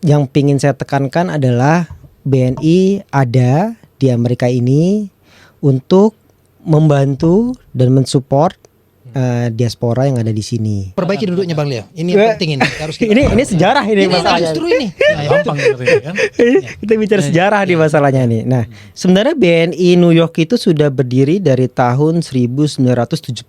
yang pingin saya tekankan adalah BNI ada di Amerika ini untuk membantu dan mensupport diaspora yang ada di sini. Perbaiki duduknya Bang Leo. Ini yang penting ini. Harus kita Ini sejarah ini masalahnya. justru ini. Gampang sebenarnya kan. Kita bicara sejarah di masalahnya nih. Nah, sebenarnya BNI New York itu sudah berdiri dari tahun 1978.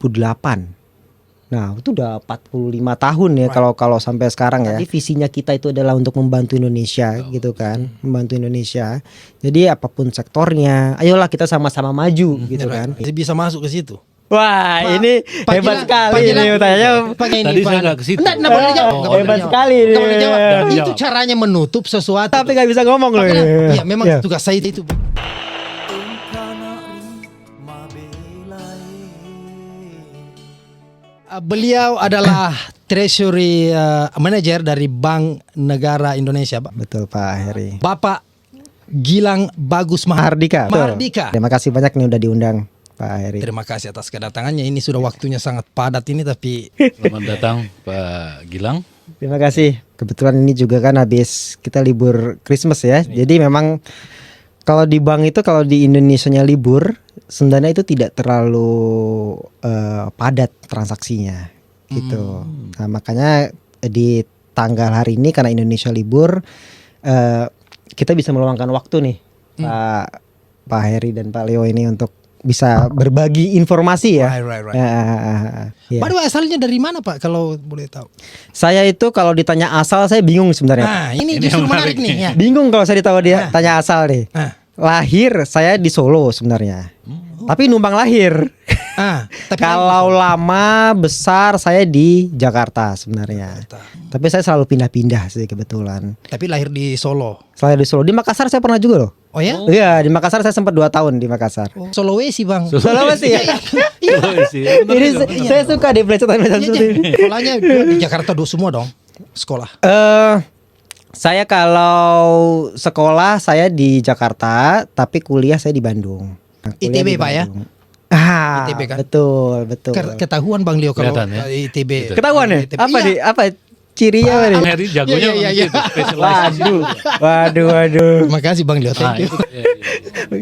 Nah, itu udah 45 tahun ya kalau sampai sekarang ya. Jadi visinya kita itu adalah untuk membantu Indonesia gitu kan, membantu Indonesia. Jadi apapun sektornya, ayolah kita sama-sama maju gitu kan. Bisa masuk ke situ. Wah, ini Pak hebat Gilang, sekali ini tanya. Tadi saya nggak ke situ. Nggak boleh jawab. Nggak boleh Hebat jawab. sekali ini. Nggak boleh jawab. Nggak Itu jawab. caranya menutup sesuatu. Tapi nggak bisa ngomong loh. Pak Gilang, iya memang Ya. tugas saya itu. Beliau adalah Treasury Manager dari Bank Negara Indonesia, Pak. Betul Pak Heri. Bapak Gilang Bagus Mahardika. Betul. Mahardika. Terima kasih banyak nih udah diundang Pak Heri. Terima kasih atas kedatangannya. Ini sudah waktunya sangat padat ini, tapi Selamat datang Pak Gilang. Terima kasih. Kebetulan ini juga kan habis kita libur Christmas ya. Jadi memang kalau di bank itu kalau di Indonesianya libur, sebenarnya itu tidak terlalu padat transaksinya gitu. Nah, makanya di tanggal hari ini karena Indonesia libur, kita bisa meluangkan waktu nih Pak Heri dan Pak Leo ini untuk bisa berbagi informasi ya. right. Ya. By the way, asalnya dari mana Pak kalau boleh tahu? Saya itu kalau ditanya asal saya bingung sebenarnya. Nah, ini Ini justru yang menarik menarik nih ya. Bingung kalau saya ditahu dia tanya asal nih. Lahir saya di Solo sebenarnya. Tapi numpang lahir. Tapi Kalau lama besar saya di Jakarta sebenarnya. Tapi saya selalu pindah-pindah sih kebetulan. tapi lahir di Solo. Saya di Solo, di Makassar saya pernah juga loh. Oh ya? Iya, di Makassar saya sempat 2 tahun di Makassar. Sulawesi Bang. Sulawesi ya. Ini saya suka di pelesetan-pelesetan seperti ini. Sekolahnya di Jakarta semua dong sekolah. Saya kalau sekolah saya di Jakarta, tapi kuliah saya di Bandung. Nah, kuliah ITB, di Pak, ya? Bandung. ITB kan? Betul. Ketahuan Bang Leo kalau Kelihatan, ya? ITB. Ketahuan ya? ITB. Apa Iya. di apa cirinya apa nih? Heri jagonya Iya. gitu, spesialisasi. Waduh. Terima kasih Bang Leo. Nah, Thank you. itu, iya.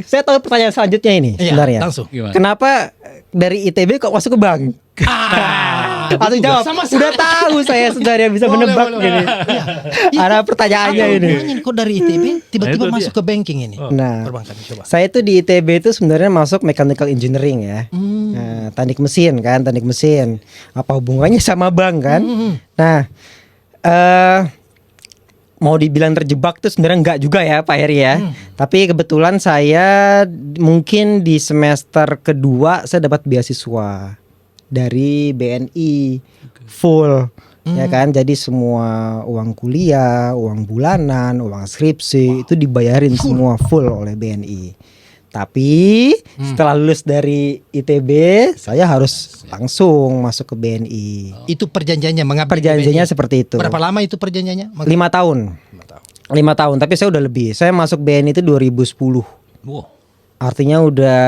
Saya tahu pertanyaan selanjutnya ini Iya, sebenarnya. langsung. Gimana? Kenapa dari ITB kok masuk ke bank? Langsung jawab. Udah tahu saya sebenarnya bisa menebak boleh. ini. Ada pertanyaannya ini. Kok dari ITB tiba-tiba Nah, itu masuk ke banking ini? Nah, Perbankan coba. saya tuh di ITB itu sebenarnya masuk mechanical engineering ya. Nah, teknik mesin kan, teknik mesin. Apa hubungannya sama bank kan? Nah, mau dibilang terjebak tuh sebenarnya enggak juga ya Pak Heri ya. Tapi kebetulan saya mungkin di semester kedua saya dapat beasiswa dari BNI full. Ya kan, jadi semua uang kuliah, uang bulanan, uang skripsi itu dibayarin semua full oleh BNI. Tapi setelah lulus dari ITB, saya harus langsung masuk ke BNI. Itu perjanjiannya mengabdi di Perjanjiannya BNI. seperti itu. Berapa lama itu perjanjiannya? 5 tahun. 5 tahun, tapi saya udah lebih. Saya masuk BNI itu 2010. Wow. Artinya udah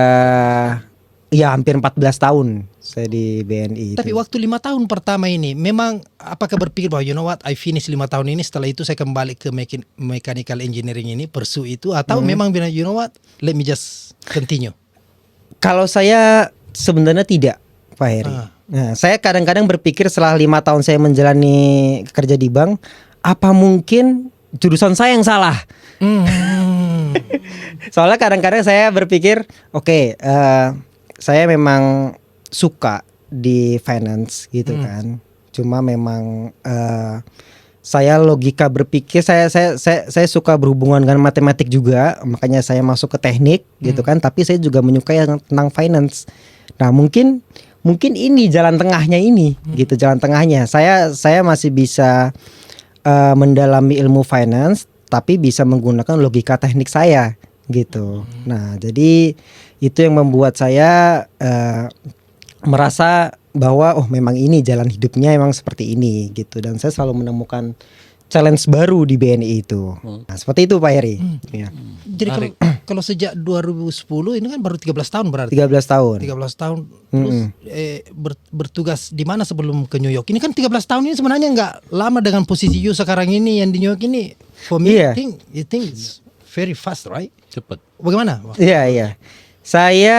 ya hampir 14 tahun saya di BNI. Tapi waktu 5 tahun pertama ini, memang apakah berpikir bahwa you know what, I finish 5 tahun ini, setelah itu saya kembali ke mechanical engineering ini, pursue itu, atau memang bilang you know what, let me just continue? Kalau saya sebenarnya tidak, Pak Heri. Nah, saya kadang-kadang berpikir setelah 5 tahun saya menjalani kerja di bank, apa mungkin jurusan saya yang salah? Soalnya kadang-kadang saya berpikir, oke, saya memang suka di finance gitu kan. Cuma memang saya logika berpikir, saya suka berhubungan dengan matematik juga, makanya saya masuk ke teknik gitu kan. Tapi saya juga menyukai tentang finance. Nah mungkin ini jalan tengahnya ini gitu, jalan tengahnya. Saya masih bisa mendalami ilmu finance, tapi bisa menggunakan logika teknik saya gitu. Nah jadi itu yang membuat saya merasa bahwa memang ini jalan hidupnya emang seperti ini gitu, dan saya selalu menemukan challenge baru di BNI itu. Nah, seperti itu Pak Heri. Ya. Jadi kalau sejak 2010 ini kan baru 13 tahun berarti. 13 tahun. 13 tahun terus bertugas di mana sebelum ke New York? Ini kan 13 tahun ini sebenarnya nggak lama dengan posisi you sekarang ini yang di New York ini. For me, Iya. you think it's very fast, right? Cepat. Bagaimana? Iya. Saya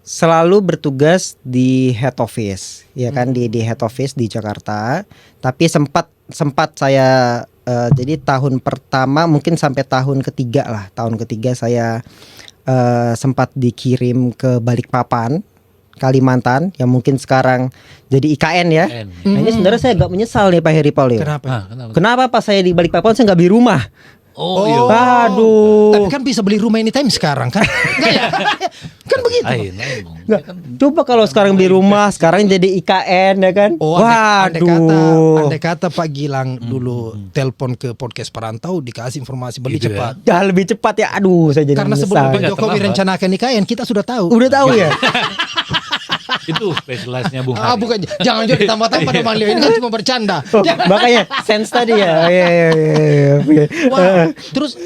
selalu bertugas di head office, ya kan, di head office di Jakarta. Tapi sempat saya jadi tahun pertama mungkin sampai tahun ketiga lah. Tahun ketiga saya sempat dikirim ke Balikpapan, Kalimantan, yang mungkin sekarang jadi IKN ya. IKN. Nah, ini sebenarnya saya agak menyesal nih Pak Heri Paulio. Kenapa? Kenapa? Kenapa pas saya di Balikpapan saya nggak beli rumah? Oh, iya. Aduh. Tapi kan bisa beli rumah anytime sekarang kan? Enggak ya? Kan begitu. Lain. Nggak, coba kalau sekarang beli rumah, sekarang jadi IKN ya kan? Oh, Waduh. andai kata Pak Gilang dulu telepon ke podcast Perantau dikasih informasi beli Gitu cepat. Ya lebih cepat ya. Aduh, saya jadi Karena menyesal. sebelum Tapi nggak Jokowi terlambat. rencanakan IKN kita sudah tahu. Udah tahu ya? Itu spesialisnya Bung Ah Hari. bukan, jangan juga ditambah-tambah dong Bang Leo, ini kan cuma bercanda. Oh, makanya sense tadi ya. Iya. Oke. Wow. Terus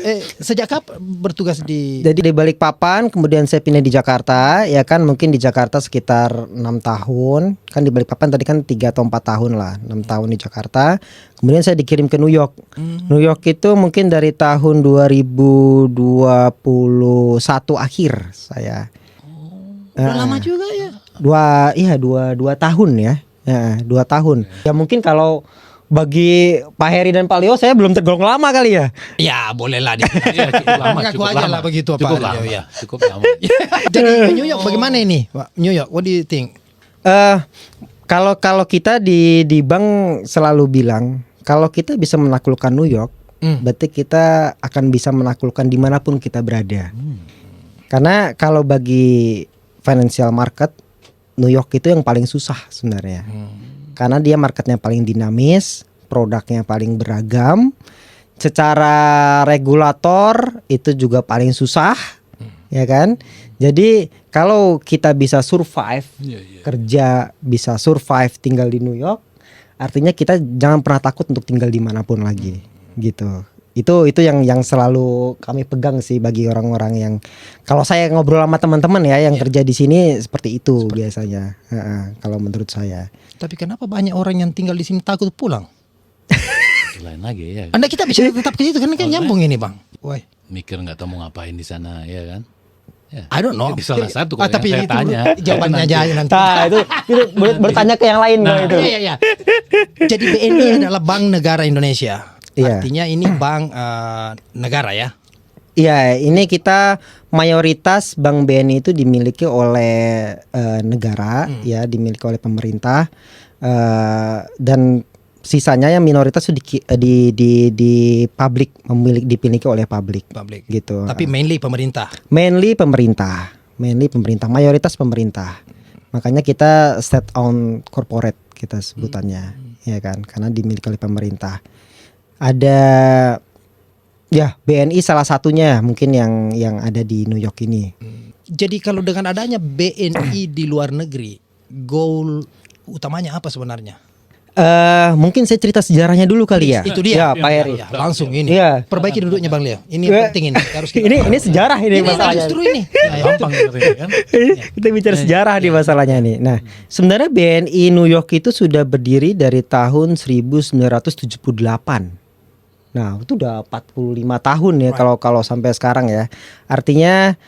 sejak kapan bertugas di Jadi di Balikpapan, kemudian saya pindah di Jakarta, ya kan, mungkin di Jakarta sekitar 6 tahun. Kan di Balikpapan tadi kan 3 atau 4 tahun lah, 6 tahun di Jakarta. Kemudian saya dikirim ke New York. New York itu mungkin dari tahun 2021 akhir saya. Udah lama juga ya. Dua tahun ya. Ya, 2 tahun. Ya mungkin kalau bagi Pak Heri dan Pak Leo saya belum tergolong lama kali ya. Ya boleh lah dia. Iya, cukup lama. Mengaku Cukup aja lama. lah begitu Pak Cukup Leo, lama. ya. Cukup lama. Jadi New York bagaimana ini Pak? New York, what do you think? Kalau kita di bank selalu bilang kalau kita bisa menaklukkan New York, berarti kita akan bisa menaklukkan dimanapun kita berada. Karena kalau bagi financial market, New York itu yang paling susah sebenarnya. Karena dia marketnya paling dinamis, produknya paling beragam, secara regulator itu juga paling susah, ya kan? Jadi kalau kita bisa survive, kerja bisa survive tinggal di New York, artinya kita jangan pernah takut untuk tinggal dimanapun lagi, gitu. Itu yang selalu kami pegang sih bagi orang-orang yang, kalau saya ngobrol sama teman-teman ya yang kerja di sini seperti itu biasanya. Kalau menurut saya. Tapi kenapa banyak orang yang tinggal di sini takut pulang? Lain lagi ya. Anda kita bisa tetap ke situ kan nyambung ini Bang. Woi. Mikir nggak tahu mau ngapain di sana, ya kan? Ya. I don't know. Itu salah satu kalau tapi yang saya itu tanya. jawabannya aja nanti. Nah, itu bertanya ke yang lain kalau itu. Iya. Jadi BNI adalah Bank Negara Indonesia. Iya. Artinya ini bank negara ya. Iya, ini kita mayoritas Bank BNI itu dimiliki oleh negara, ya, dimiliki oleh pemerintah, dan sisanya yang minoritas itu di publik, dimiliki oleh publik, gitu. Tapi mainly pemerintah. Mainly pemerintah, mayoritas pemerintah. Makanya kita state owned corporate kita sebutannya, ya kan, karena dimiliki oleh pemerintah. Ada ya BNI salah satunya mungkin yang ada di New York ini. Jadi kalau dengan adanya BNI di luar negeri, goal utamanya apa sebenarnya? Mungkin saya cerita sejarahnya dulu kali ya. Itu dia. Ya, Pak Heri. Ya, langsung ini. Iya. Perbaiki duduknya Bang Leo. Ini yang penting ini. Harus kita ini sejarah ini masalahnya. justru ini. Gampang sebenarnya, kan? Kita bicara sejarah di masalahnya nih. Nah, sebenarnya BNI New York itu sudah berdiri dari tahun 1978. Nah, itu udah 45 tahun ya kalau sampai sekarang ya. Artinya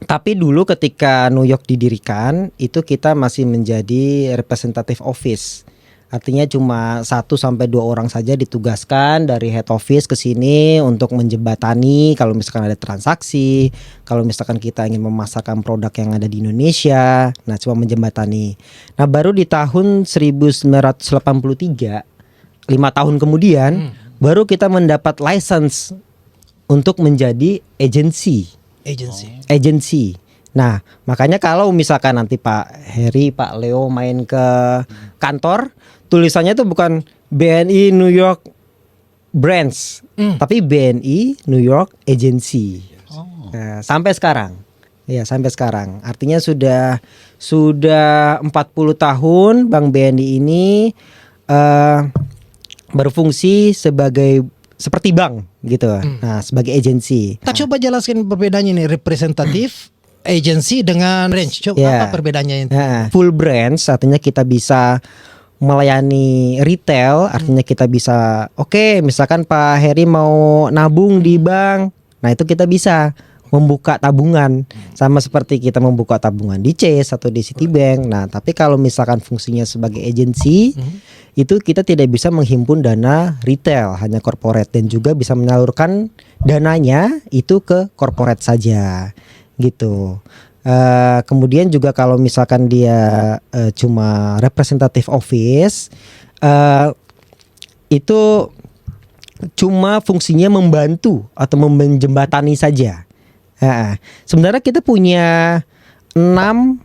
tapi dulu ketika New York didirikan itu kita masih menjadi representative office. Artinya cuma 1 sampai 2 orang saja ditugaskan dari head office ke sini untuk menjembatani kalau misalkan ada transaksi, kalau misalkan kita ingin memasarkan produk yang ada di Indonesia. Nah, cuma menjembatani. Nah, baru di tahun 1983, 5 tahun kemudian baru kita mendapat license untuk menjadi agency. Nah, makanya kalau misalkan nanti Pak Heri, Pak Leo main ke kantor, tulisannya itu bukan BNI New York Branch, tapi BNI New York Agency. Nah, sampai sekarang. Ya, sampai sekarang. Artinya sudah 40 tahun Bank BNI ini berfungsi seperti bank gitu. Nah, sebagai agensi. Kita coba jelaskan perbedaannya nih, representatif, agency dengan branch. Coba apa perbedaannya itu? Full branch artinya kita bisa melayani retail, artinya kita bisa misalkan Pak Heri mau nabung di bank. Nah, itu kita bisa membuka tabungan sama seperti kita membuka tabungan di Chase atau di Citibank. Nah, tapi kalau misalkan fungsinya sebagai agensi, itu kita tidak bisa menghimpun dana retail, hanya corporate, dan juga bisa menyalurkan dananya itu ke corporate saja gitu. Kemudian juga kalau misalkan dia cuma representative office, itu cuma fungsinya membantu atau menjembatani saja. Sebenarnya kita punya 6,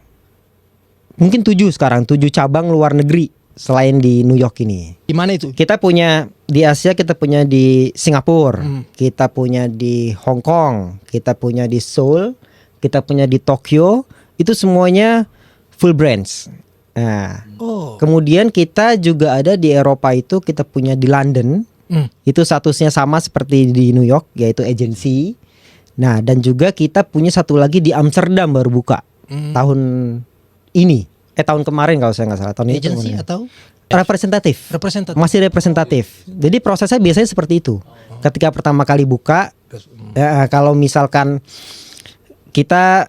mungkin 7 sekarang, 7 cabang luar negeri selain di New York ini. Di mana itu? Kita punya di Asia, kita punya di Singapura, kita punya di Hong Kong, kita punya di Seoul, kita punya di Tokyo. Itu semuanya full branch. Nah, kemudian kita juga ada di Eropa, itu kita punya di London. Itu statusnya sama seperti di New York, yaitu agensi. Nah, dan juga kita punya satu lagi di Amsterdam, baru buka tahun ini. Tahun kemarin kalau saya nggak salah. Tahun ini Agensi atau representatif. Masih representatif. Jadi prosesnya biasanya seperti itu. Ketika pertama kali buka, kalau misalkan kita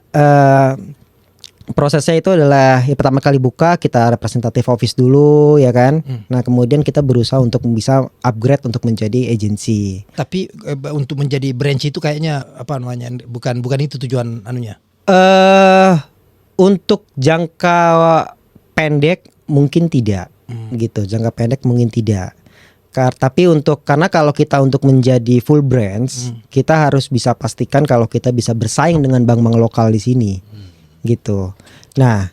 prosesnya itu adalah pertama kali buka kita representatif office dulu, ya kan. Nah, kemudian kita berusaha untuk bisa upgrade untuk menjadi agensi. Tapi untuk menjadi branch itu kayaknya apa namanya? Bukan itu tujuan anunya. Untuk jangka pendek mungkin tidak, gitu. Jangka pendek mungkin tidak. Tapi karena kalau kita untuk menjadi full branch, kita harus bisa pastikan kalau kita bisa bersaing dengan bank-bank lokal di sini, gitu. Nah,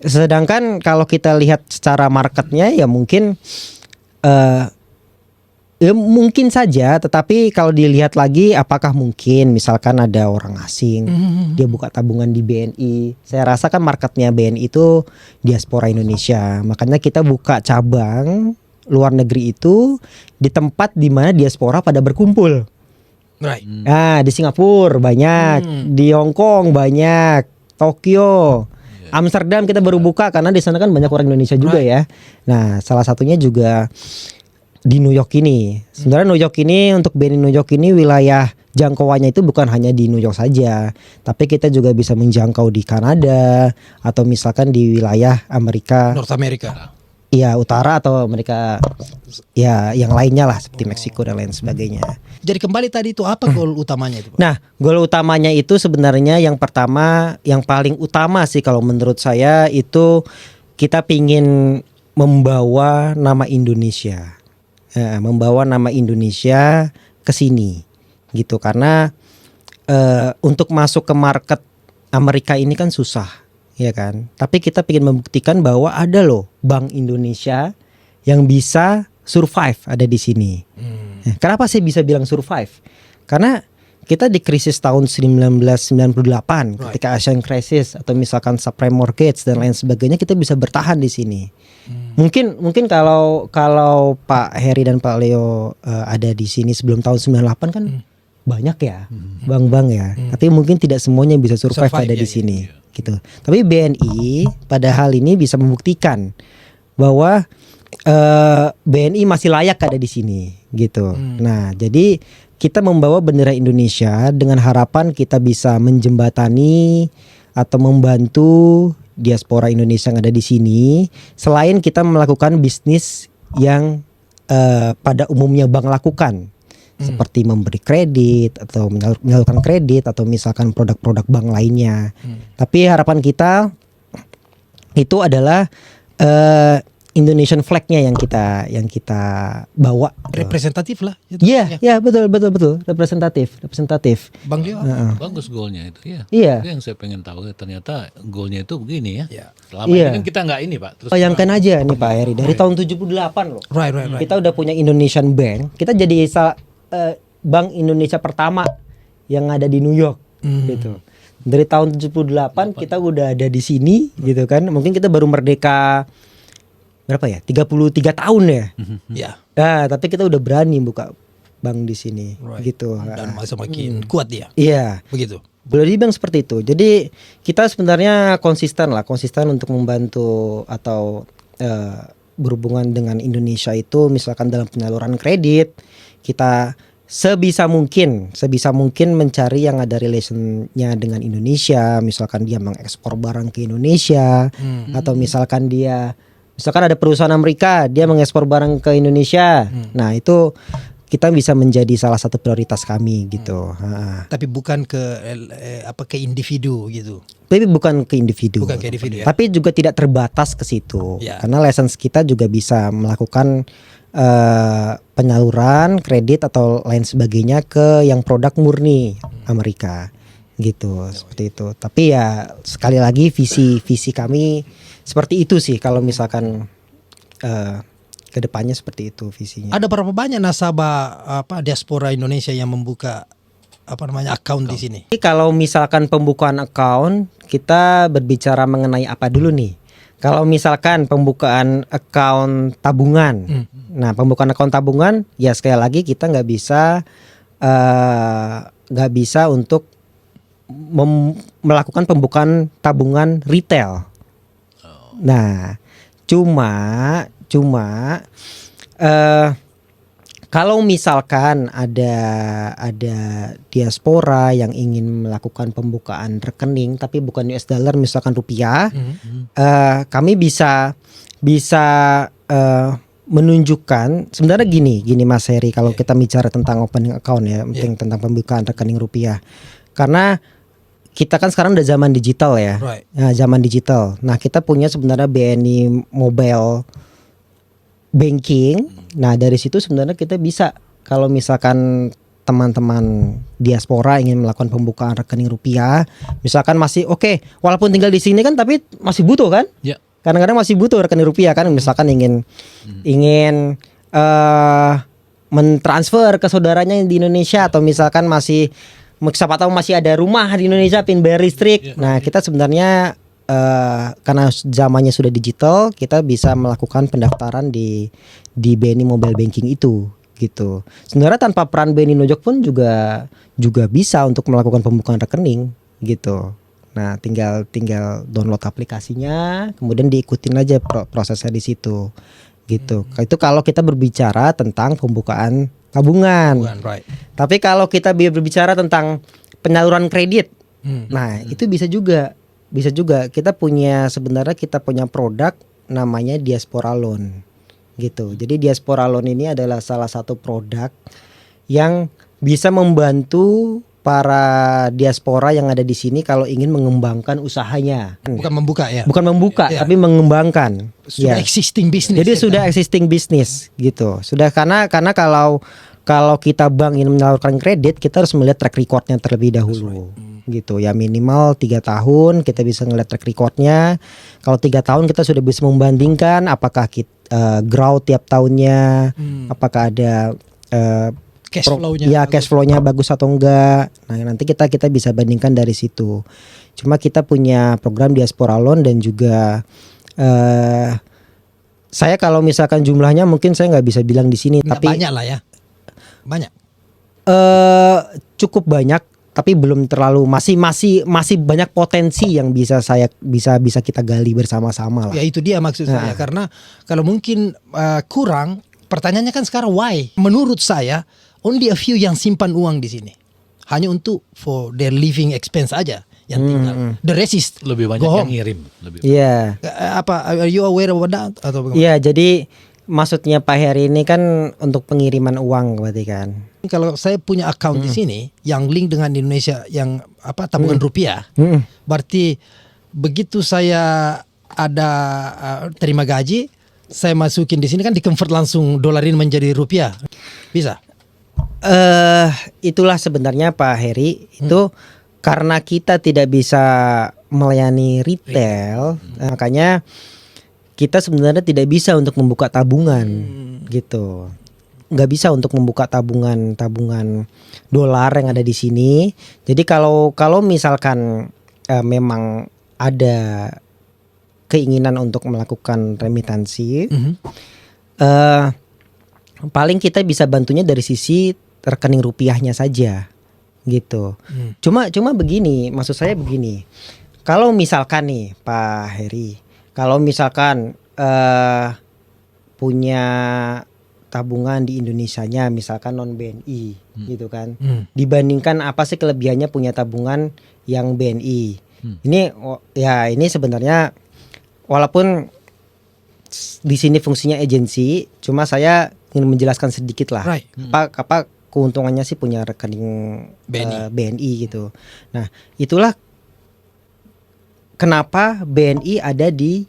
sedangkan kalau kita lihat secara marketnya ya mungkin mungkin saja, tetapi kalau dilihat lagi apakah mungkin misalkan ada orang asing dia buka tabungan di BNI. Saya rasa kan marketnya BNI itu diaspora Indonesia. Makanya kita buka cabang luar negeri itu di tempat di mana diaspora pada berkumpul. Right. Nah, di Singapura banyak, di Hong Kong banyak, Tokyo, Amsterdam kita baru buka karena di sana kan banyak orang Indonesia juga ya. Nah, salah satunya juga di New York ini. Sebenarnya New York ini, untuk BNI New York ini, wilayah jangkauannya itu bukan hanya di New York saja, tapi kita juga bisa menjangkau di Kanada atau misalkan di wilayah Amerika, North America. Iya, utara atau Amerika ya yang lainnya lah seperti Meksiko dan lain sebagainya. Jadi kembali tadi itu apa goal utamanya itu, Pak? Nah, goal utamanya itu sebenarnya yang pertama, yang paling utama sih kalau menurut saya itu kita pingin membawa nama Indonesia. Membawa nama Indonesia ke sini gitu, karena untuk masuk ke market Amerika ini kan susah, ya kan. Tapi kita ingin membuktikan bahwa ada loh Bank Indonesia yang bisa survive ada di sini. Kenapa saya bisa bilang survive? Karena kita di krisis tahun 1998 ketika Asian Crisis atau misalkan subprime mortgage dan lain sebagainya, kita bisa bertahan di sini. Mungkin kalau Pak Heri dan Pak Leo ada di sini sebelum tahun 98 kan banyak ya bank-bank ya. Tapi mungkin tidak semuanya bisa survive ada di sini gitu. Tapi BNI pada hal ini bisa membuktikan bahwa BNI masih layak ada di sini gitu. Nah, jadi kita membawa bendera Indonesia dengan harapan kita bisa menjembatani atau membantu diaspora Indonesia yang ada di sini, selain kita melakukan bisnis yang pada umumnya bank lakukan, seperti memberi kredit atau menyalurkan kredit atau misalkan produk-produk bank lainnya. Tapi harapan kita itu adalah Indonesian flag-nya yang kita bawa. Representatif lah. Iya, betul representatif. Bang Leo. Bagus goalnya itu ya. Iya. Itu yang saya pengen tahu, ternyata goalnya itu begini ya. Selama Iya. ini kan kita nggak ini, Pak. Terus Bayangkan aja nih Pak Heri, dari tahun 78 loh. Right. Kita udah punya Indonesian Bank. Kita jadi Bank Indonesia pertama yang ada di New York gitu. Dari tahun 78 kita udah ada di sini gitu kan. Mungkin kita baru merdeka berapa ya? 33 tahun ya. Ya. Nah, tapi kita udah berani buka bank di sini gitu. Dan makin kuat dia. Iya. Begitu. Boleh dibilang seperti itu. Jadi kita sebenarnya konsisten untuk membantu atau berhubungan dengan Indonesia itu misalkan dalam penyaluran kredit, kita sebisa mungkin mencari yang ada relationnya dengan Indonesia. Misalkan dia mengekspor barang ke Indonesia, atau misalkan ada perusahaan Amerika dia mengekspor barang ke Indonesia. Nah itu kita bisa menjadi salah satu prioritas kami gitu. Tapi bukan ke ke individu gitu. Tapi bukan ke individu. Bukan ke individu ya. Tapi juga tidak terbatas ke situ. Ya. Karena license kita juga bisa melakukan penyaluran kredit atau lain sebagainya ke yang produk murni Amerika gitu, seperti itu. Tapi ya sekali lagi visi kami seperti itu sih, kalau misalkan kedepannya seperti itu visinya. Ada berapa banyak nasabah diaspora Indonesia yang membuka account di sini? Jadi kalau misalkan pembukaan account, kita berbicara mengenai apa dulu nih? Kalau misalkan pembukaan account tabungan, nah pembukaan account tabungan ya sekali lagi kita nggak bisa untuk melakukan pembukaan tabungan retail. Nah cuma kalau misalkan ada diaspora yang ingin melakukan pembukaan rekening tapi bukan US dollar, misalkan rupiah, kami bisa menunjukkan sebenarnya gini Mas Heri, kalau kita bicara tentang opening account ya, penting tentang pembukaan rekening rupiah, karena kita kan sekarang udah zaman digital ya, Right. nah, zaman digital. Nah kita punya sebenarnya BNI Mobile Banking. Nah dari situ sebenarnya kita bisa, kalau misalkan teman-teman diaspora ingin melakukan pembukaan rekening rupiah, misalkan masih walaupun tinggal di sini kan, tapi masih butuh kan? Ya. Kadang-kadang masih butuh rekening rupiah kan, misalkan ingin mentransfer ke saudaranya yang di Indonesia, atau misalkan siapa tahu masih ada rumah di Indonesia pin bayar listrik. Nah kita sebenarnya karena zamannya sudah digital, kita bisa melakukan pendaftaran di BNI Mobile Banking itu gitu. Sebenarnya tanpa peran BNI Nojok pun juga bisa untuk melakukan pembukaan rekening gitu. Nah tinggal download aplikasinya, kemudian diikutin aja prosesnya di situ gitu. Itu kalau kita berbicara tentang pembukaan tabungan. Right. Tapi kalau kita berbicara tentang penyaluran kredit, nah itu bisa juga kita punya produk namanya Diaspora Loan gitu. Jadi Diaspora Loan ini adalah salah satu produk yang bisa membantu para diaspora yang ada di sini kalau ingin mengembangkan usahanya. Bukan membuka ya. Bukan membuka, tapi mengembangkan. Sudah existing business. Jadi sudah existing business gitu. Sudah karena kalau kita bank ingin menyalurkan kredit, kita harus melihat track recordnya terlebih dahulu. Gitu ya, minimal 3 tahun kita bisa ngeliat track recordnya. Kalau 3 tahun kita sudah bisa membandingkan apakah kita grow tiap tahunnya, apakah ada cash flow-nya. Ya cash flow-nya bagus atau enggak. Nah nanti kita bisa bandingkan dari situ. Cuma kita punya program Diaspora Loan, dan juga saya kalau misalkan jumlahnya mungkin saya nggak bisa bilang di sini, tapi banyak lah ya. Banyak. Cukup banyak, tapi belum terlalu, masih banyak potensi yang bisa kita gali bersama-sama lah. Ya itu dia maksud saya, karena kalau mungkin kurang, pertanyaannya kan sekarang why? Menurut saya only a few yang simpan uang di sini, hanya untuk for their living expense aja yang tinggal. The rest is Lebih banyak go yang home. ngirim. Iya. Are you aware of that atau bagaimana? Iya, jadi maksudnya Pak Heri ini kan untuk pengiriman uang berarti kan. Kalau saya punya account di sini yang link dengan Indonesia, yang tabungan rupiah, berarti begitu saya ada terima gaji, saya masukin di sini kan di-convert langsung dolarin menjadi rupiah. Bisa? Itulah sebenarnya Pak Heri, itu karena kita tidak bisa melayani retail, makanya kita sebenarnya tidak bisa untuk membuka tabungan gitu. Nggak bisa untuk membuka tabungan dolar yang ada di sini. Jadi kalau misalkan memang ada keinginan untuk melakukan remitansi, paling kita bisa bantunya dari sisi rekening rupiahnya saja gitu. Cuma begini, maksud saya begini. Kalau misalkan nih Pak Heri, kalau misalkan punya tabungan di Indonesianya misalkan non BNI gitu kan. Dibandingkan apa sih kelebihannya punya tabungan yang BNI. Ini sebenarnya walaupun di sini fungsinya agensi, cuma saya ingin menjelaskan sedikit lah. Right. Apa keuntungannya sih punya rekening BNI gitu. Nah, itulah kenapa BNI ada di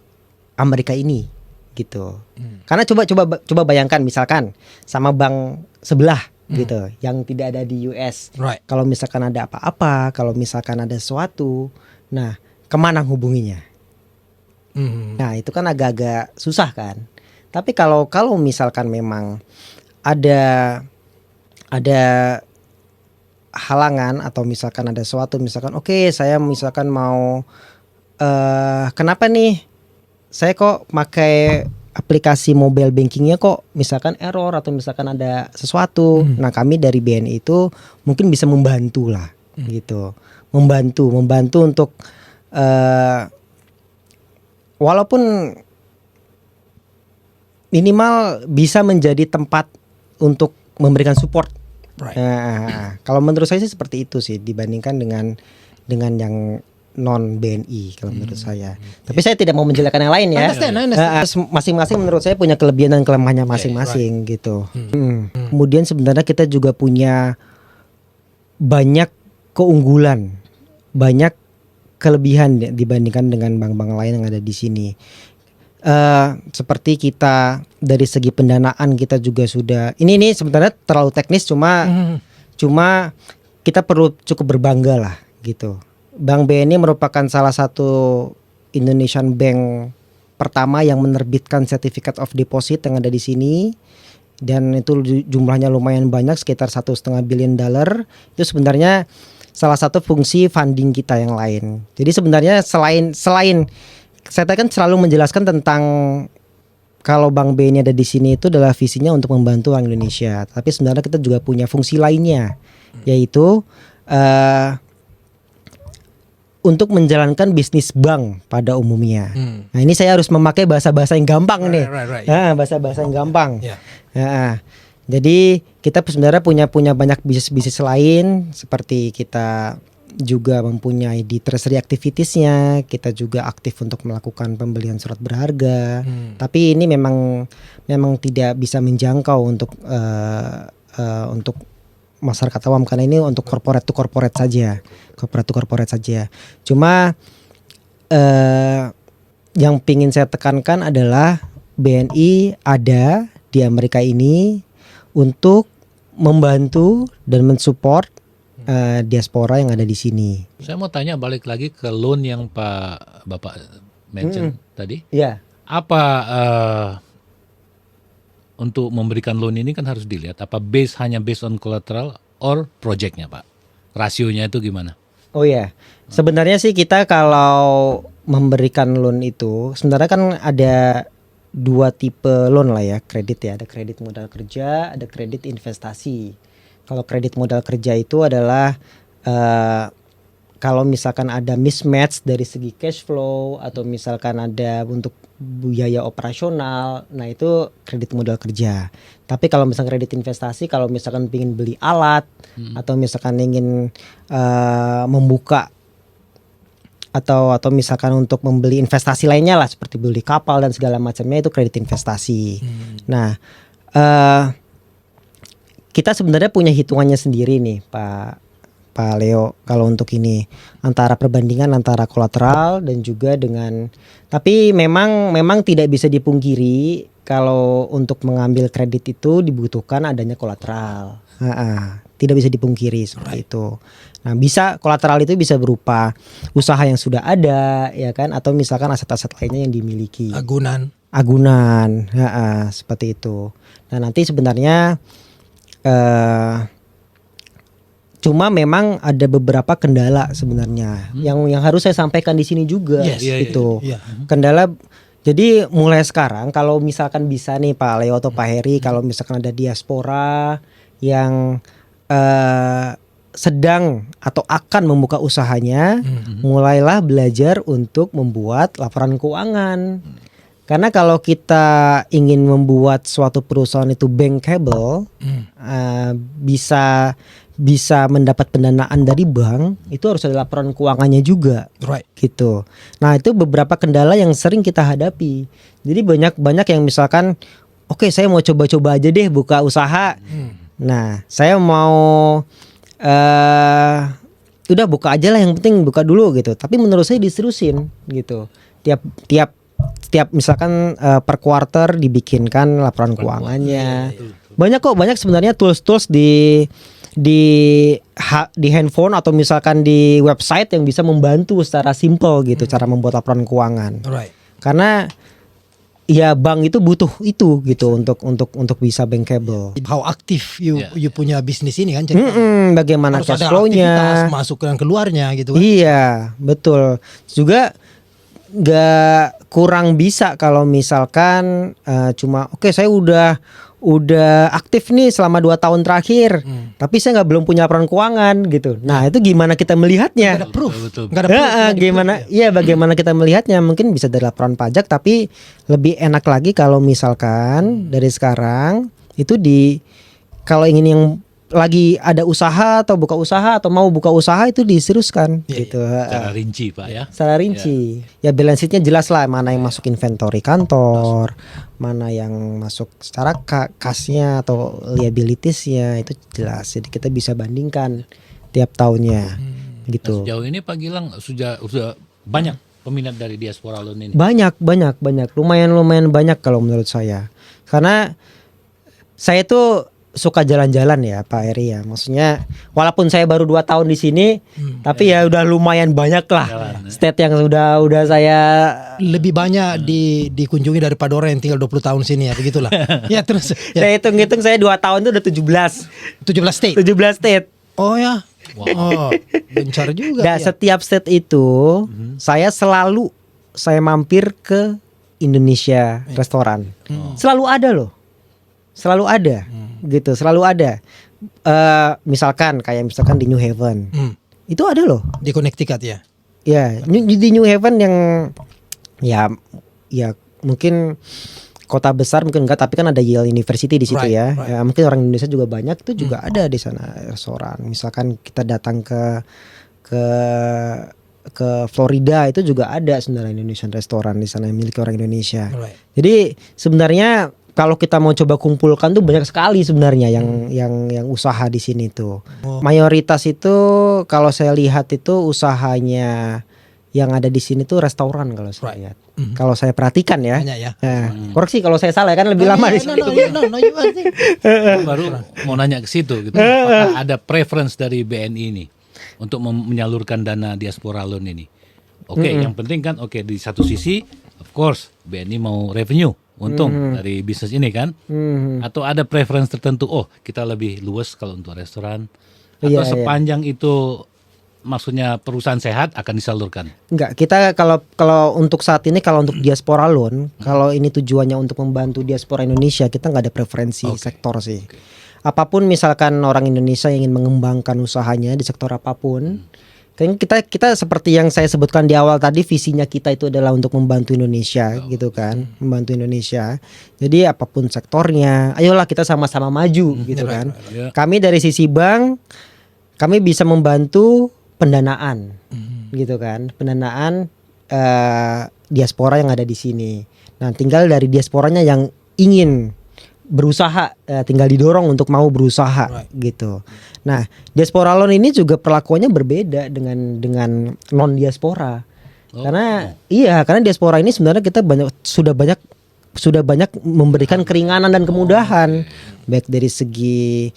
Amerika ini gitu. Karena coba bayangkan misalkan sama bank sebelah gitu yang tidak ada di US. Right. Kalau misalkan ada apa-apa, kalau misalkan ada sesuatu, nah kemana hubunginya? Nah itu kan agak-agak susah kan. Tapi kalau misalkan memang ada halangan atau misalkan ada sesuatu, misalkan oke, saya misalkan mau kenapa nih saya kok pakai aplikasi mobile bankingnya kok misalkan error atau misalkan ada sesuatu. Nah kami dari BNI itu mungkin bisa membantu lah gitu, membantu untuk walaupun minimal bisa menjadi tempat untuk memberikan support. Right. Nah, kalau menurut saya sih seperti itu sih dibandingkan dengan yang non BNI kalau menurut saya. Tapi saya tidak mau menjelekkan yang lain ya. Understand. Masing-masing menurut saya punya kelebihan dan kelemahannya masing-masing gitu. Kemudian sebenarnya kita juga punya banyak keunggulan, banyak kelebihan dibandingkan dengan bank-bank lain yang ada di sini. Seperti kita dari segi pendanaan kita juga sudah ini sebenarnya terlalu teknis cuma kita perlu cukup berbangga lah gitu. Bank BNI merupakan salah satu Indonesian bank pertama yang menerbitkan Certificate of Deposit yang ada di sini, dan itu jumlahnya lumayan banyak sekitar $1,5 billion. Itu sebenarnya salah satu fungsi funding kita yang lain. Jadi sebenarnya selain saya kan selalu menjelaskan tentang kalau Bank BNI ada di sini itu adalah visinya untuk membantu orang Indonesia. Tapi sebenarnya kita juga punya fungsi lainnya, yaitu untuk menjalankan bisnis bank pada umumnya. Nah ini saya harus memakai bahasa-bahasa yang gampang nih. Right. Bahasa-bahasa yang gampang. Yeah. Jadi kita sebenarnya punya banyak bisnis lain, seperti kita juga mempunyai di treasury activitiesnya, kita juga aktif untuk melakukan pembelian surat berharga. Tapi ini memang tidak bisa menjangkau untuk masyarakat awam karena ini untuk corporate to corporate saja. Cuma yang ingin saya tekankan adalah BNI ada di Amerika ini untuk membantu dan mensupport diaspora yang ada di sini. Saya mau tanya balik lagi ke loan yang Bapak mention tadi. Iya. Apa untuk memberikan loan ini kan harus dilihat apa hanya based on collateral or projectnya, Pak. Rasionya itu gimana? Oh ya, sebenarnya sih kita kalau memberikan loan itu sebenarnya kan ada dua tipe loan lah ya, kredit ya. Ada kredit modal kerja, ada kredit investasi. Kalau kredit modal kerja itu adalah kalau misalkan ada mismatch dari segi cash flow atau misalkan ada untuk biaya operasional, nah itu kredit modal kerja. Tapi kalau misalkan kredit investasi, kalau misalkan ingin beli alat atau misalkan ingin membuka atau misalkan untuk membeli investasi lainnya lah seperti beli kapal dan segala macamnya, itu kredit investasi. Nah, kita sebenarnya punya hitungannya sendiri nih Pak Leo kalau untuk ini, antara perbandingan antara kolateral dan juga dengan, tapi memang tidak bisa dipungkiri kalau untuk mengambil kredit itu dibutuhkan adanya kolateral. Tidak bisa dipungkiri seperti itu. Nah, kolateral itu bisa berupa usaha yang sudah ada ya kan, atau misalkan aset-aset lainnya yang dimiliki. Agunan, seperti itu. Nah, nanti sebenarnya cuma memang ada beberapa kendala sebenarnya yang harus saya sampaikan di sini juga. Gitu. Kendala. Jadi mulai sekarang kalau misalkan bisa nih Pak Leo atau Pak Heri, kalau misalkan ada diaspora yang sedang atau akan membuka usahanya, mulailah belajar untuk membuat laporan keuangan. Karena kalau kita ingin membuat suatu perusahaan itu bankable, bisa mendapat pendanaan dari bank, itu harus ada laporan keuangannya juga, Right. gitu. Nah itu beberapa kendala yang sering kita hadapi. Jadi banyak yang misalkan, oke saya mau coba-coba aja deh buka usaha. Nah saya mau udah buka aja lah, yang penting buka dulu gitu. Tapi menurut saya diserusin gitu. Tiap misalkan per quarter dibikinkan laporan keuangannya. Banyak sebenarnya tools di handphone atau misalkan di website yang bisa membantu secara simple gitu cara membuat laporan keuangan. Right. Karena ya bank itu butuh itu gitu untuk bisa bankable. How aktif you punya bisnis ini kan? Bagaimana Harus cash ada flow-nya? aktivitas masuk dan keluarnya gitu kan? Iya, betul. Juga gak kurang bisa kalau misalkan cuma oke saya udah aktif nih selama 2 tahun terakhir, tapi saya belum punya laporan keuangan gitu. Nah itu gimana kita melihatnya? Gak ada proof. Betul. Nggak ada proof, nggak ada Gimana? proof, ya. Iya, bagaimana kita melihatnya? Mungkin bisa dari laporan pajak, tapi lebih enak lagi kalau misalkan dari sekarang itu kalau ingin yang lagi ada usaha atau buka usaha atau mau buka usaha itu diseruskan gitu. Secara rinci Pak ya. Secara rinci. Ya balance sheet-nya jelas lah, mana yang masuk inventory kantor, mana yang masuk secara kasnya atau liabilities-nya itu jelas. Jadi kita bisa bandingkan tiap tahunnya gitu. Sejauh ini Pak Gilang sudah banyak peminat dari diaspora loan ini. Banyak. Lumayan banyak kalau menurut saya. Karena saya tuh suka jalan-jalan ya Pak Eri ya. Maksudnya walaupun saya baru 2 tahun di sini, tapi ya udah lumayan banyak lah state yang sudah saya Lebih banyak dikunjungi daripada orang yang tinggal 20 tahun sini ya, begitulah. Ya terus. Ya. saya hitung-hitung saya 2 tahun itu udah 17 state. 17 state. Oh ya. Oh, gencar juga. Dan ya. setiap state itu saya mampir ke Indonesia restoran. Selalu ada loh. Selalu ada. Gitu, selalu ada. Misalkan di New Haven. Itu ada loh. Di Connecticut ya. Ya, di New Haven yang ya mungkin kota besar mungkin enggak, tapi kan ada Yale University di situ Right, ya. right. Ya. Mungkin orang Indonesia juga banyak, itu juga ada di sana restoran. Misalkan kita datang ke Florida itu juga ada sebenarnya Indonesian restoran di sana yang milik orang Indonesia. Right. Jadi sebenarnya kalau kita mau coba kumpulkan tuh banyak sekali sebenarnya yang usaha di sini tuh. Mayoritas itu kalau saya lihat itu usahanya yang ada di sini tuh restoran kalau saya lihat. Kalau saya perhatikan ya. Banyak ya. Koreksi kalau saya salah kan lebih lama di sini. No, you are think. Baru mau nanya ke situ gitu. Apakah ada preference dari BNI ini untuk menyalurkan dana diaspora loan ini? Oke, yang penting kan di satu sisi of course BNI mau revenue, untung dari bisnis ini kan. Atau ada preference tertentu, kita lebih luas kalau untuk restoran, atau Iya, sepanjang itu maksudnya perusahaan sehat akan disalurkan. Enggak, kita kalau untuk saat ini kalau untuk diaspora loan, kalau ini tujuannya untuk membantu diaspora Indonesia, kita nggak ada preferensi sektor sih. Apapun misalkan orang Indonesia yang ingin mengembangkan usahanya di sektor apapun, kan kita seperti yang saya sebutkan di awal tadi, visinya kita itu adalah untuk membantu Indonesia gitu kan, membantu Indonesia. Jadi apapun sektornya, ayolah kita sama-sama maju gitu kan. Kami dari sisi bank, kami bisa membantu pendanaan gitu kan, pendanaan diaspora yang ada di sini. Nah, tinggal dari diasporanya yang ingin berusaha, tinggal didorong untuk mau berusaha gitu. Nah, diaspora loan ini juga perlakuannya berbeda dengan non diaspora. Karena diaspora ini sebenarnya kita sudah banyak memberikan keringanan dan kemudahan, baik dari segi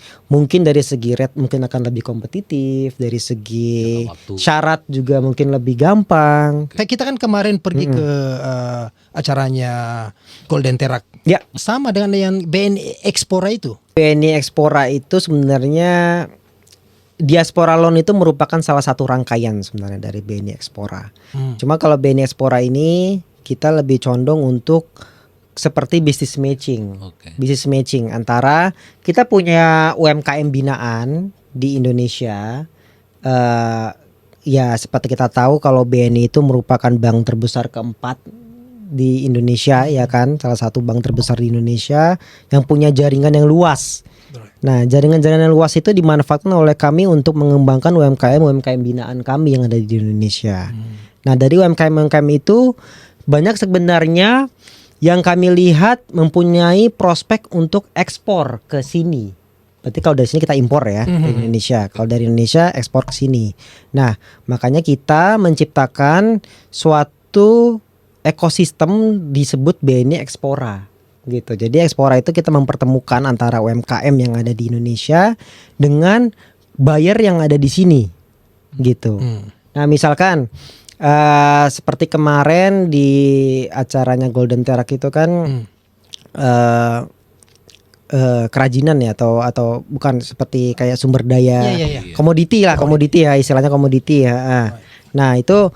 rate mungkin akan lebih kompetitif, dari segi syarat juga mungkin lebih gampang. Kayak kita kan kemarin pergi ke acaranya Golden Terak. Ya, Sama dengan yang BNI Expora itu. BNI Expora itu sebenarnya diaspora loan itu merupakan salah satu rangkaian sebenarnya dari BNI Expora. Cuma kalau BNI Expora ini kita lebih condong untuk seperti business matching. Business matching antara kita punya UMKM binaan di Indonesia. Ya seperti kita tahu kalau BNI itu merupakan bank terbesar keempat di Indonesia ya kan, salah satu bank terbesar di Indonesia yang punya jaringan yang luas. Nah, jaringan-jaringan yang luas itu dimanfaatkan oleh kami untuk mengembangkan UMKM binaan kami yang ada di Indonesia. Nah, dari UMKM itu banyak sebenarnya yang kami lihat mempunyai prospek untuk ekspor ke sini. Berarti kalau dari sini kita impor ya ke Indonesia. Kalau dari Indonesia ekspor ke sini. Nah, makanya kita menciptakan suatu ekosistem disebut BNI Ekspora. Gitu. Jadi Ekspora itu kita mempertemukan antara UMKM yang ada di Indonesia dengan buyer yang ada di sini, gitu. Nah, misalkan seperti kemarin di acaranya Golden Terak itu kan kerajinan ya atau bukan seperti kayak sumber daya komoditi lah, komoditi ya istilahnya komoditi ya. Nah itu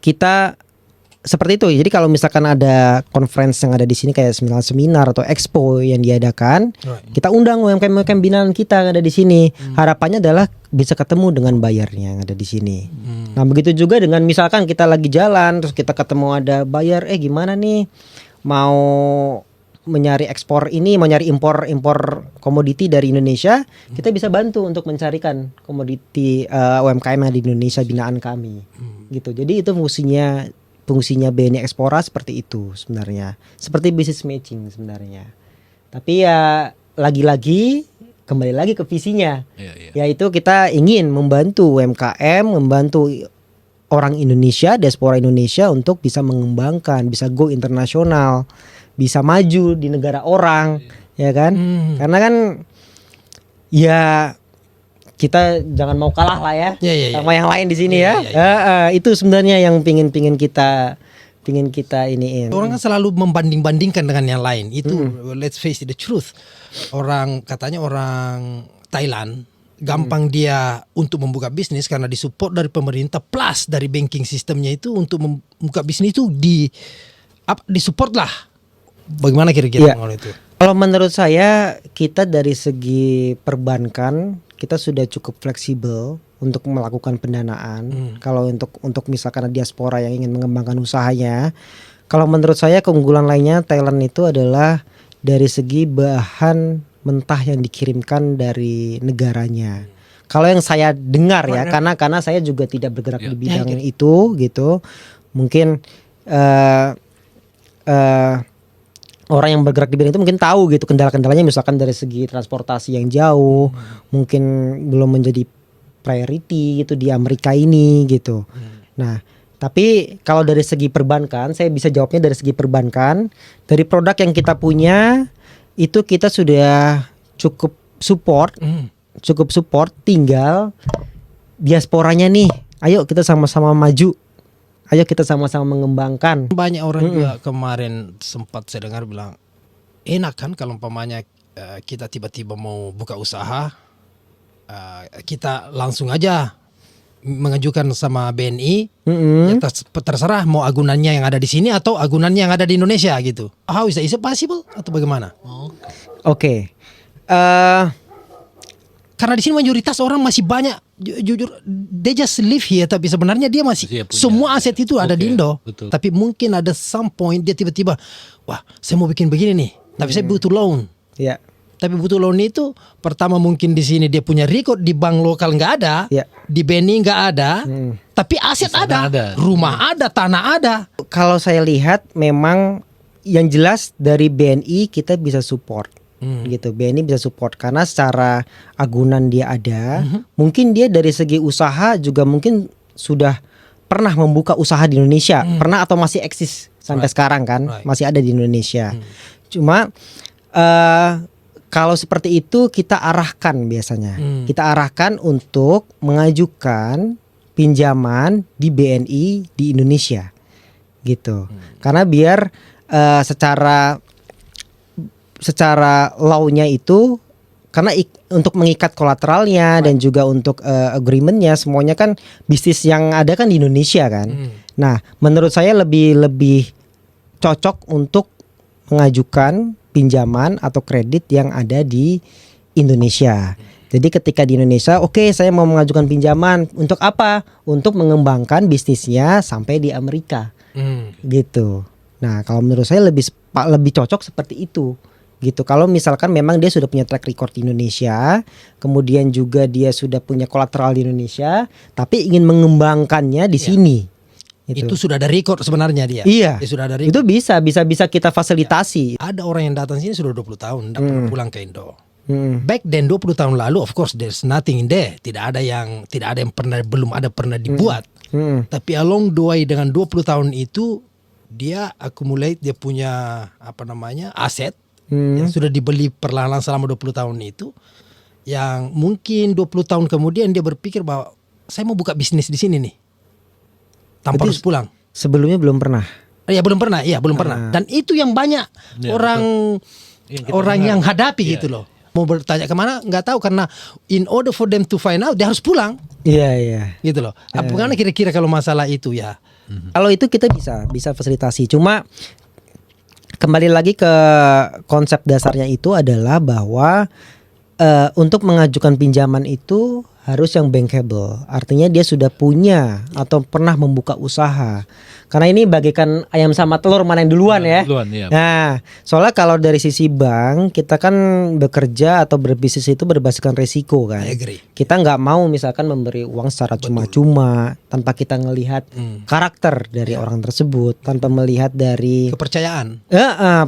kita seperti itu. Jadi kalau misalkan ada conference yang ada di sini kayak seminar atau expo yang diadakan, kita undang UMKM binaan kita yang ada di sini. Harapannya adalah bisa ketemu dengan buyernya yang ada di sini. Nah begitu juga dengan misalkan kita lagi jalan terus kita ketemu ada buyer, gimana nih mau mencari ekspor ini, mau nyari impor komoditi dari Indonesia, kita bisa bantu untuk mencarikan komoditi UMKM yang di Indonesia binaan kami. Gitu. Jadi itu fungsinya BNI Ekspora seperti itu sebenarnya. Seperti business matching sebenarnya. Tapi ya lagi-lagi kembali lagi ke visinya. Yaitu kita ingin membantu UMKM, membantu orang Indonesia, diaspora Indonesia untuk bisa mengembangkan, bisa go internasional, bisa maju di negara orang, ya kan? Karena kan ya kita jangan mau kalah lah ya, sama yang lain di sini ya. Itu sebenarnya yang pingin kita iniin. Orang kan selalu membanding-bandingkan dengan yang lain. Itu let's face the truth. Katanya orang Thailand gampang dia untuk membuka bisnis karena disupport dari pemerintah plus dari banking sistemnya itu untuk membuka bisnis itu disupport lah. Bagaimana kira-kira itu? Kalau menurut saya kita dari segi perbankan kita sudah cukup fleksibel untuk melakukan pendanaan. Kalau untuk misalkan diaspora yang ingin mengembangkan usahanya, kalau menurut saya keunggulan lainnya Thailand itu adalah dari segi bahan mentah yang dikirimkan dari negaranya. Kalau yang saya dengar ya, karena saya juga tidak bergerak di bidang itu gitu. Mungkin orang yang bergerak di bidang itu mungkin tahu gitu kendala-kendalanya, misalkan dari segi transportasi yang jauh, mungkin belum menjadi priority gitu di Amerika ini gitu. Nah, tapi kalau dari segi perbankan, saya bisa jawabnya dari segi perbankan, dari produk yang kita punya itu kita sudah cukup support, tinggal diasporanya nih, ayo kita sama-sama maju. Ayo kita sama-sama mengembangkan. Banyak orang juga kemarin sempat saya dengar bilang, enak kan kalau umpamanya kita tiba-tiba mau buka usaha, kita langsung aja mengajukan sama BNI, ya terserah mau agunannya yang ada di sini atau agunannya yang ada di Indonesia gitu. How is it possible atau bagaimana? Oke. Karena di sini mayoritas orang masih banyak jujur they just live here, tapi sebenarnya dia masih semua aset itu ada di Indo. Betul. Tapi mungkin ada some point dia tiba-tiba, wah saya mau bikin begini nih, tapi saya butuh loan. Ya. Tapi butuh loan itu pertama mungkin di sini dia punya record di bank lokal nggak ada, di BNI nggak ada, tapi aset ada, rumah ada, tanah ada. Kalau saya lihat memang yang jelas dari BNI kita bisa support. Gitu, BNI bisa support karena secara agunan dia ada, mungkin dia dari segi usaha juga mungkin sudah pernah membuka usaha di Indonesia, pernah atau masih eksis sampai sekarang kan, masih ada di Indonesia. Cuma kalau seperti itu kita arahkan biasanya, kita arahkan untuk mengajukan pinjaman di BNI di Indonesia, gitu, karena biar secara law-nya itu karena untuk mengikat kolateralnya dan juga untuk agreement-nya semuanya kan bisnis yang ada kan di Indonesia kan. Nah, menurut saya lebih cocok untuk mengajukan pinjaman atau kredit yang ada di Indonesia. Jadi ketika di Indonesia, oke, saya mau mengajukan pinjaman untuk apa? Untuk mengembangkan bisnisnya sampai di Amerika. gitu. Nah, kalau menurut saya lebih cocok seperti itu. Gitu. Kalau misalkan memang dia sudah punya track record di Indonesia, kemudian juga dia sudah punya kolateral di Indonesia, tapi ingin mengembangkannya di sini. Gitu. Itu sudah ada record sebenarnya dia. Iya. Dia sudah ada record. Itu bisa kita fasilitasi. Ada orang yang datang sini sudah 20 tahun, tidak pernah pulang ke Indo. Back then 20 tahun lalu, of course there's nothing in there. Tidak ada yang belum ada pernah dibuat. Tapi along the way dengan 20 tahun itu dia accumulate, dia punya aset yang sudah dibeli perlahan-lahan selama 20 tahun itu, yang mungkin 20 tahun kemudian dia berpikir bahwa saya mau buka bisnis di sini nih tanpa Berarti harus pulang. Sebelumnya belum pernah. Ya belum pernah. Dan itu yang banyak orang yang hadapi gitu loh. Mau bertanya kemana nggak tahu, karena in order for them to find out dia harus pulang. Iya. Gitu loh. Bagaimana kira-kira kalau masalah itu ya? Kalau itu kita bisa fasilitasi. Cuma kembali lagi ke konsep dasarnya itu adalah bahwa untuk mengajukan pinjaman itu harus yang bankable. Artinya dia sudah punya atau pernah membuka usaha. Karena ini bagaikan ayam sama telur, mana yang duluan ya. Iya. Nah, soalnya kalau dari sisi bank, kita kan bekerja atau berbisnis itu berbasiskan resiko kan. I agree. Kita nggak mau misalkan memberi uang secara cuma-cuma tanpa kita ngelihat karakter dari orang tersebut, tanpa melihat dari Kepercayaan.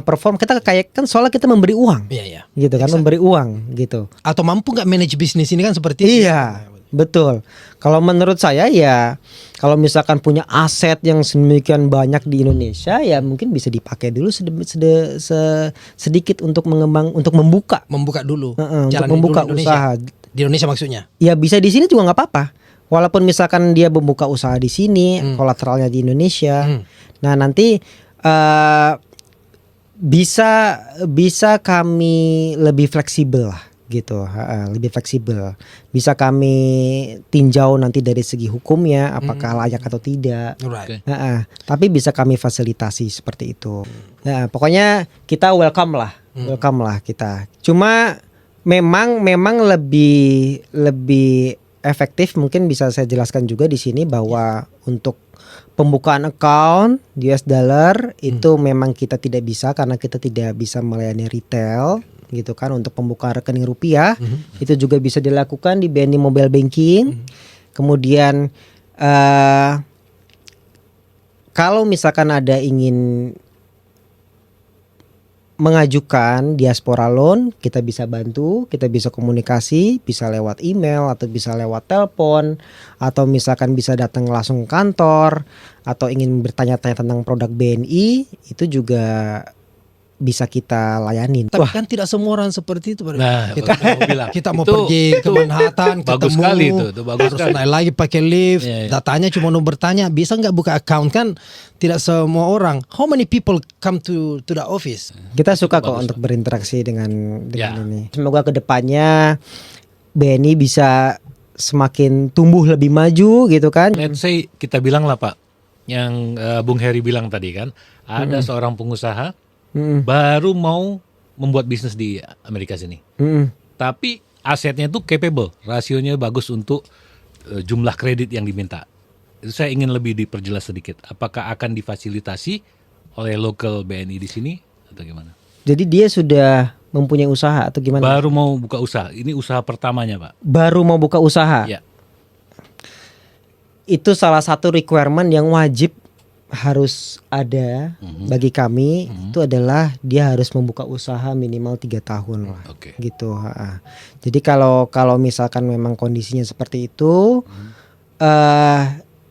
perform. Kita kayak kan soalnya kita memberi uang, Iya. gitu kan, memberi uang gitu. Atau mampu nggak manage bisnis ini kan seperti itu. Iya, betul. Kalau menurut saya ya, kalau misalkan punya aset yang sedemikian banyak di Indonesia, ya mungkin bisa dipakai dulu sedikit untuk membuka Membuka dulu. untuk Jalanin membuka dulu Indonesia. usaha. Di Indonesia maksudnya. Ya bisa di sini juga nggak apa-apa. Walaupun misalkan dia membuka usaha di sini, kolateralnya di Indonesia. Nah nanti bisa kami lebih fleksibel lah gitu, lebih fleksibel. Bisa kami tinjau nanti dari segi hukumnya apakah layak atau tidak. Right. Tapi bisa kami fasilitasi seperti itu. Nah, pokoknya kita welcome lah kita. Cuma memang lebih efektif, mungkin bisa saya jelaskan juga di sini bahwa untuk pembukaan account US dollar itu memang kita tidak bisa, karena kita tidak bisa melayani retail gitu kan. Untuk pembukaan rekening rupiah itu juga bisa dilakukan di BNI Mobile Banking. Kemudian kalau misalkan ada ingin mengajukan diaspora loan, kita bisa bantu, kita bisa komunikasi, bisa lewat email atau bisa lewat telepon, atau misalkan bisa datang langsung ke kantor, atau ingin bertanya-tanya tentang produk BNI, itu juga bisa kita layanin. Tapi kan tidak semua orang seperti itu. Nah, kita mau pergi ke Manhattan, bagus ketemu, sekali itu bagus harus sekali. naik lagi pakai lift. Iya. Datanya cuma mau bertanya, bisa nggak buka account, kan? Tidak semua orang. How many people come to the office? Kita suka kok untuk berinteraksi dengan Ya. ini. Semoga kedepannya BNI bisa semakin tumbuh lebih maju gitu kan. Let's say kita bilang lah Pak, yang Bung Heri bilang tadi kan, ada seorang pengusaha baru mau membuat bisnis di Amerika sini. Tapi asetnya itu capable, rasionya bagus untuk jumlah kredit yang diminta. Itu saya ingin lebih diperjelas sedikit. Apakah akan difasilitasi oleh local BNI di sini atau gimana? Jadi dia sudah mempunyai usaha atau gimana? Baru mau buka usaha. Ini usaha pertamanya Pak. Baru mau buka usaha. Ya. Itu salah satu requirement yang wajib harus ada bagi kami, itu adalah dia harus membuka usaha minimal 3 tahun lah. Oke. Gitu. Jadi kalau misalkan memang kondisinya seperti itu,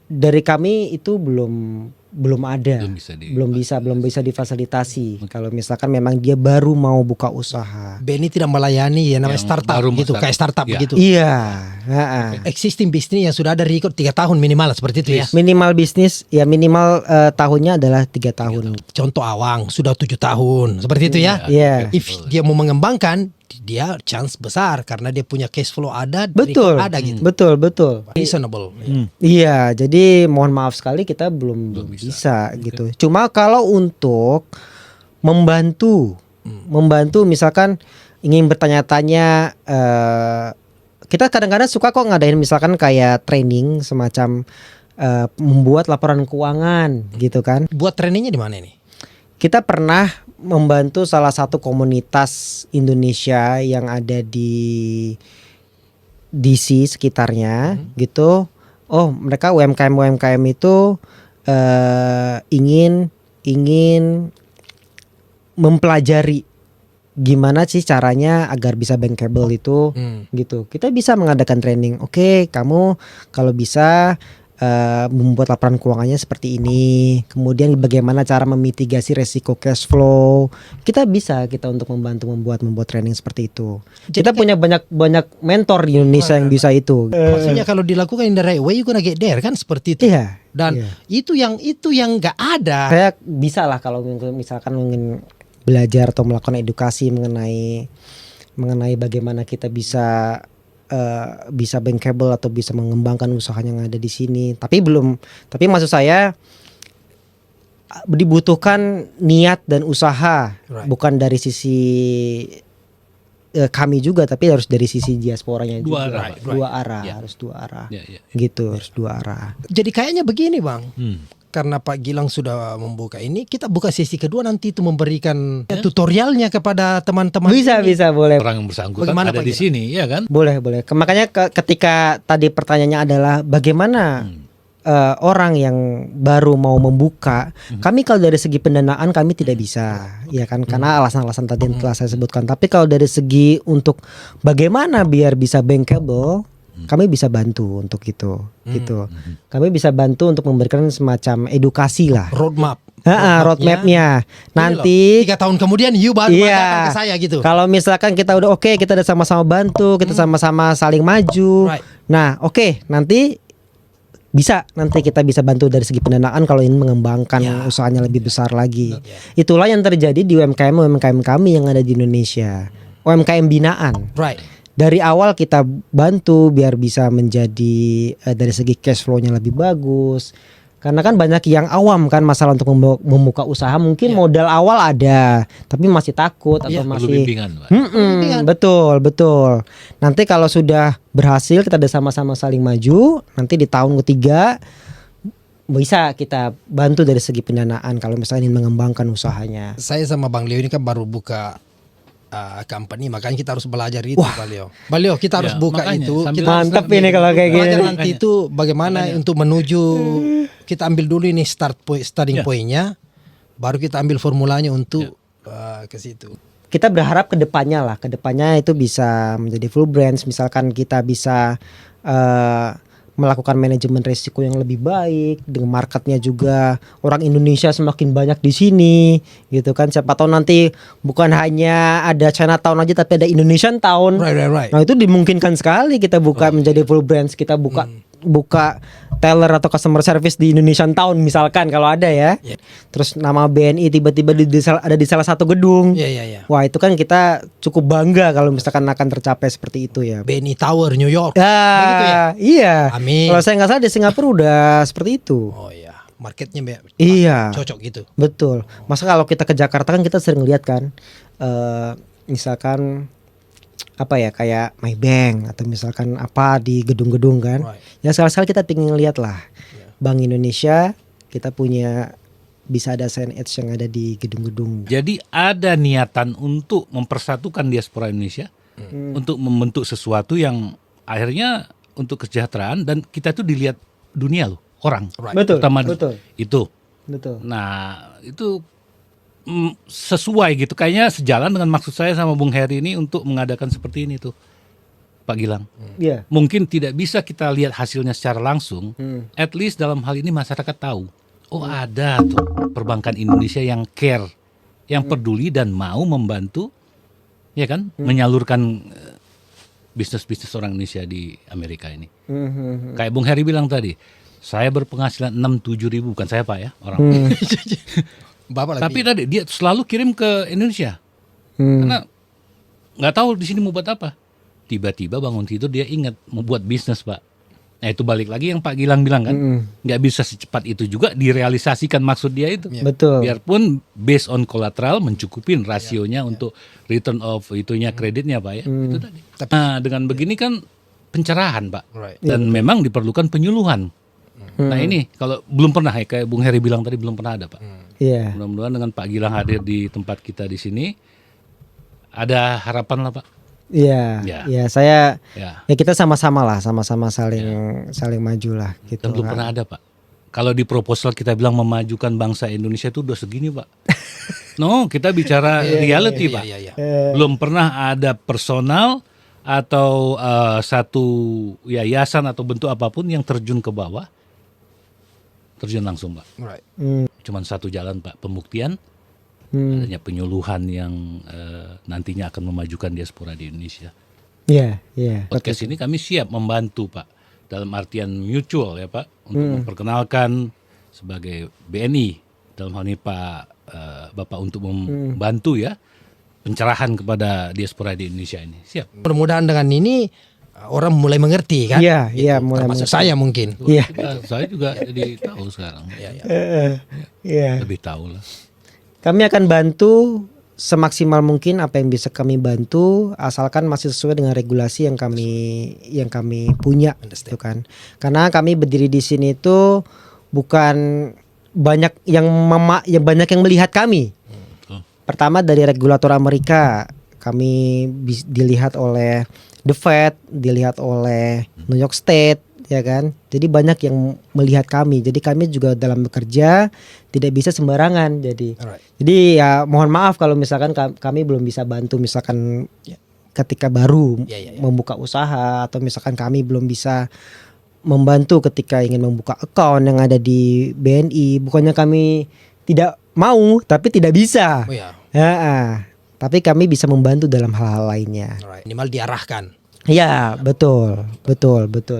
dari kami itu belum ada, belum bisa difasilitasi. Kalau misalkan memang dia baru mau buka usaha. BNI tidak melayani ya namanya Yang startup baru gitu, kayak startup Ya. begitu. Iya. Existing bisnis yang sudah ada record 3 tahun minimal seperti itu ya. Minimal bisnis ya minimal tahunnya adalah 3 tahun. Contoh Awang sudah 7 tahun seperti itu ya. Iya. If dia mau mengembangkan, dia chance besar karena dia punya cash flow ada, Betul. record ada gitu. Betul. Reasonable. Iya, jadi mohon maaf sekali kita belum bisa gitu. Cuma kalau untuk membantu misalkan ingin bertanya-tanya, kita kadang-kadang suka kok ngadain misalkan kayak training semacam membuat laporan keuangan gitu kan. Buat trainingnya di mana ini? Kita pernah membantu salah satu komunitas Indonesia yang ada di DC sekitarnya gitu. Oh, mereka UMKM itu ingin mempelajari gimana sih caranya agar bisa bankable itu gitu. Kita bisa mengadakan training. Oke, kamu kalau bisa membuat laporan keuangannya seperti ini. Kemudian bagaimana cara memitigasi resiko cash flow. Kita untuk membantu membuat training seperti itu. Jadi Kita punya banyak mentor di Indonesia yang bisa itu. Maksudnya kalau dilakukan in the right way, you gonna get there kan seperti itu. Iya. Dan iya. itu yang nggak ada. Saya bisa lah kalau misalkan ingin belajar atau melakukan edukasi mengenai bagaimana kita bisa bankable atau bisa mengembangkan usahanya yang ada di sini. Tapi maksud saya dibutuhkan niat dan usaha, Right. bukan dari sisi kami juga, tapi harus dari sisi diasporanya Dua juga. arah, right. Dua arah, Ya. harus dua arah. Ya, ya. Gitu, harus dua arah. Jadi kayaknya begini Bang. Hmm. Karena Pak Gilang sudah membuka ini, kita buka sesi kedua nanti itu memberikan tutorialnya kepada teman-teman. Bisa, ini. boleh. Orang yang bersangkutan Bagaimana, ada Pak di Gita? sini, ya kan? Boleh. Makanya ketika tadi pertanyaannya adalah bagaimana orang yang baru mau membuka, kami kalau dari segi pendanaan kami tidak bisa, ya kan, karena alasan-alasan tadi yang telah saya sebutkan. Tapi kalau dari segi untuk bagaimana biar bisa bankable, kami bisa bantu untuk itu, gitu. Kami bisa bantu untuk memberikan semacam edukasi lah. Roadmap. Roadmapnya. Nanti 3 tahun kemudian you baru Iya. datang ke saya gitu. kalau misalkan kita udah oke, kita udah sama-sama bantu, kita sama-sama saling maju. Right. Nah, oke, nanti kita bisa bantu dari segi pendanaan kalau ingin mengembangkan usahanya lebih besar lagi. Itulah yang terjadi di UMKM kami yang ada di Indonesia. UMKM binaan. Right. Dari awal kita bantu biar bisa menjadi dari segi cash flow-nya lebih bagus. Karena kan banyak yang awam kan masalah untuk membuka usaha, mungkin modal awal ada, tapi masih takut atau Perlu masih bimbingan, Pak. betul. Nanti kalau sudah berhasil, kita udah sama-sama saling maju. Nanti di tahun ketiga bisa kita bantu dari segi pendanaan kalau misalnya ingin mengembangkan usahanya. Saya sama Bang Leo ini kan baru buka company, makanya kita harus belajar itu Bang Leo. Bang Leo, kita harus Ya, buka makanya, itu. sambil Kita Mantap ini kalau kayak gini. belajar nanti itu bagaimana untuk menuju, kita ambil dulu ini starting Ya. point-nya, baru kita ambil formulanya untuk ke situ. Kita berharap kedepannya itu bisa menjadi full brands. Misalkan kita bisa melakukan manajemen risiko yang lebih baik, dengan marketnya juga orang Indonesia semakin banyak di sini, gitu kan. Siapa tahu nanti bukan hanya ada Chinatown aja, tapi ada Indonesian Town. Right. Nah itu dimungkinkan sekali kita buka menjadi full brands. Kita buka teller atau customer service di Indonesian Town misalkan kalau ada ya. Yeah. Terus nama BNI tiba-tiba ada di salah satu gedung. Iya. Wah itu kan kita cukup bangga kalau misalkan akan tercapai seperti itu ya. BNI Tower New York. Begitu ya? Iya. Amin. Kalau saya nggak salah di Singapura udah seperti itu. Oh iya, marketnya Iya. cocok gitu. Betul. Masa kalau kita ke Jakarta kan kita sering lihat kan, misalkan apa ya kayak Maybank atau misalkan apa di gedung-gedung kan. Right. Ya sekali-sekali kita pengen lihat lah Bank Indonesia kita punya bisa ada sign edge yang ada di gedung-gedung. Jadi ada niatan untuk mempersatukan diaspora Indonesia, untuk membentuk sesuatu yang akhirnya untuk kesejahteraan dan kita tuh dilihat dunia loh, orang. Right. Betul. Terutama Betul. itu. Betul. Nah, itu sesuai gitu. Kayaknya sejalan dengan maksud saya sama Bung Heri ini untuk mengadakan seperti ini tuh, Pak Gilang. Iya. Mungkin tidak bisa kita lihat hasilnya secara langsung. At least dalam hal ini masyarakat tahu. Oh ada tuh perbankan Indonesia yang care, yang peduli dan mau membantu, ya kan, menyalurkan bisnis-bisnis orang Indonesia di Amerika ini. Kayak Bung Heri bilang tadi, saya berpenghasilan 6-7 ribu, bukan saya Pak ya, orang. Bapak lagi. Tapi tadi dia selalu kirim ke Indonesia, karena nggak tahu di sini mau buat apa. Tiba-tiba bangun tidur dia ingat mau buat bisnis Pak. Nah itu balik lagi yang Pak Gilang bilang kan, nggak bisa secepat itu juga direalisasikan maksud dia itu. Betul. Biarpun based on collateral mencukupin rasionya untuk return of itunya kreditnya Pak ya. Itu tadi. Nah dengan begini kan pencerahan Pak. Right. Dan memang diperlukan penyuluhan. Nah ini kalau belum pernah ya, kayak Bung Heri bilang tadi belum pernah ada Pak. Iya. Mudah-mudahan dengan Pak Gilang hadir di tempat kita di sini ada harapan lah Pak. Iya. Ya. Iya, saya Ya. ya kita sama-sama lah, sama-sama saling maju lah gitu. Dan belum pernah ada Pak. Kalau di proposal kita bilang memajukan bangsa Indonesia itu udah segini Pak. No, kita bicara reality Pak. Iya. Belum pernah ada personal atau satu yayasan atau bentuk apapun yang terjun ke bawah. Terjun langsung Pak. Right. Cuman satu jalan Pak, pembuktian, adanya penyuluhan yang nantinya akan memajukan diaspora di Indonesia. Iya, iya. Podcast ini kami siap membantu Pak, dalam artian mutual ya Pak, untuk memperkenalkan sebagai BNI, dalam hal ini Bapak untuk membantu ya pencerahan kepada diaspora di Indonesia ini. Siap. Mudah-mudahan dengan ini orang mulai mengerti kan. Iya, iya, mulai Termasuk mengerti. saya mungkin. Iya. Saya juga jadi tahu sekarang. Iya. Lebih tahu lah. Kami akan bantu semaksimal mungkin apa yang bisa kami bantu, asalkan masih sesuai dengan regulasi yang kami punya gitu kan. Karena kami berdiri di sini itu bukan banyak yang banyak yang melihat kami. Pertama dari regulator Amerika, kami dilihat oleh The Fed, dilihat oleh New York State, ya kan. Jadi banyak yang melihat kami. Jadi kami juga dalam bekerja tidak bisa sembarangan. Jadi ya mohon maaf kalau misalkan kami belum bisa bantu misalkan ketika baru membuka usaha, atau misalkan kami belum bisa membantu ketika ingin membuka account yang ada di BNI. Bukannya kami tidak mau, tapi tidak bisa. Oh ya. Tapi kami bisa membantu dalam hal-hal lainnya. Right. Minimal diarahkan. Ya, betul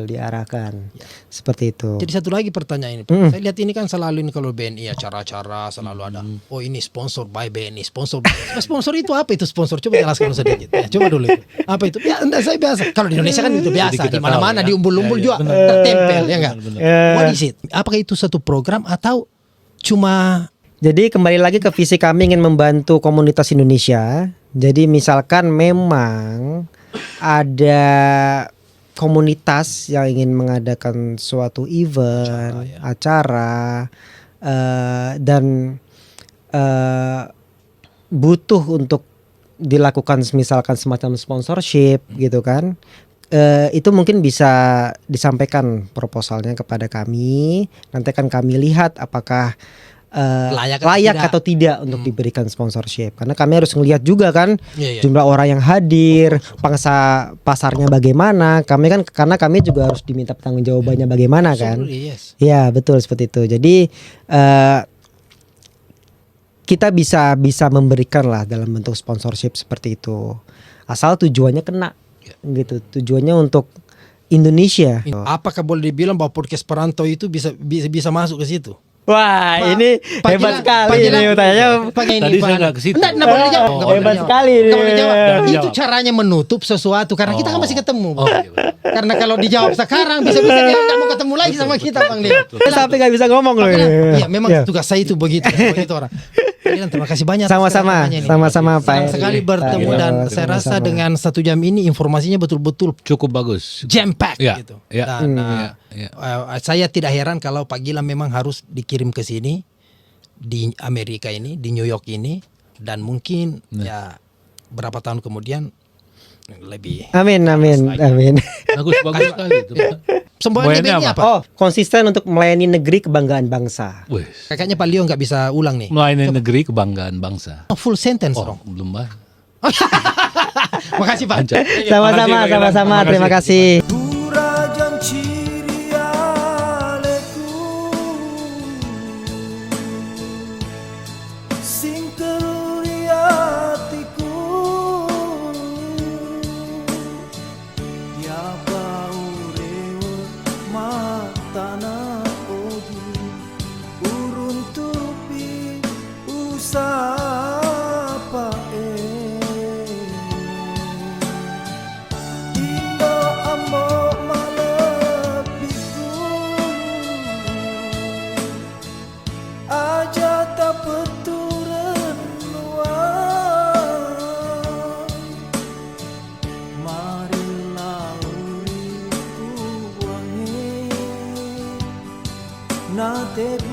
diarahkan. Seperti itu. Jadi satu lagi pertanyaan ini, Pak. Saya lihat ini kan selalu ini kalau BNI acara-acara selalu ada. Oh ini sponsor by BNI, sponsor. Sponsor itu apa itu sponsor? Coba jelaskan sedikit. Ya, coba dulu itu. Apa itu? Ya, enggak, saya biasa. Kalau di Indonesia kan itu biasa. kita Di mana-mana tahu, ya. di umbul-umbul Ya, juga benar. tertempel ya enggak? Benar. What is it? Apakah itu satu program atau cuma Jadi kembali lagi ke visi kami ingin membantu komunitas Indonesia. Jadi misalkan memang ada komunitas yang ingin mengadakan suatu event, acara, dan butuh untuk dilakukan misalkan semacam sponsorship gitu kan. Itu mungkin bisa disampaikan proposalnya kepada kami. Nanti akan kami lihat apakah Layak layak atau atau tidak untuk diberikan sponsorship, karena kami harus ngelihat juga kan Iya. jumlah orang yang hadir, pangsa pasarnya bagaimana. Karena kami juga harus diminta pertanggungjawabannya bagaimana kan. Absolutely, yes. Ya betul seperti itu. Jadi kita bisa memberikan lah dalam bentuk sponsorship seperti itu, asal tujuannya kena gitu. Tujuannya untuk Indonesia. Apakah boleh dibilang bahwa podcast perantau itu bisa masuk ke situ? Wah, ini Pak hebat Gilang, sekali Pak Gilang. ini tanya. Tadi saya nggak ke situ. Enggak boleh jawab. Nggak boleh Hebat jawab. sekali Nggak boleh jawab. Jangan Itu jawab. caranya menutup sesuatu karena kita kan masih ketemu. Bang. Oh, iya, betul. Karena kalau dijawab sekarang bisa-bisa dia nggak mau ketemu lagi sama kita Bang Leo. Sampai nggak bisa ngomong loh. Pak ini. Gilang, iya memang Ya. tugas saya itu begitu orang. Pak Gilang, terima kasih banyak. atas Sama-sama, kedatangannya ini. sama-sama Pak Senang Eri. sekali bertemu Iya, dan saya rasa sama-sama. dengan 1 jam ini informasinya betul-betul Cukup bagus. jam pack Ya, gitu. ya, Dan ya. saya tidak heran kalau Pak Gilang memang harus dikirim ke sini di Amerika ini, di New York ini, dan mungkin ya berapa tahun kemudian lebih. Amin. Bagus sekali itu. Semboyannya Semboyannya BNI apa? apa? Oh, konsisten untuk melayani negeri kebanggaan bangsa. Wih, Kayaknya Pak Leo nggak bisa ulang nih. melayani negeri kebanggaan bangsa. Full sentence Oh, dong. belum bah. Makasih Pak. Sama-sama, sama-sama. Terima kasih. Rajan cirialeku sing teruli hatiku ya bau rewel matana ogi urun tupi usapa Indo amor materi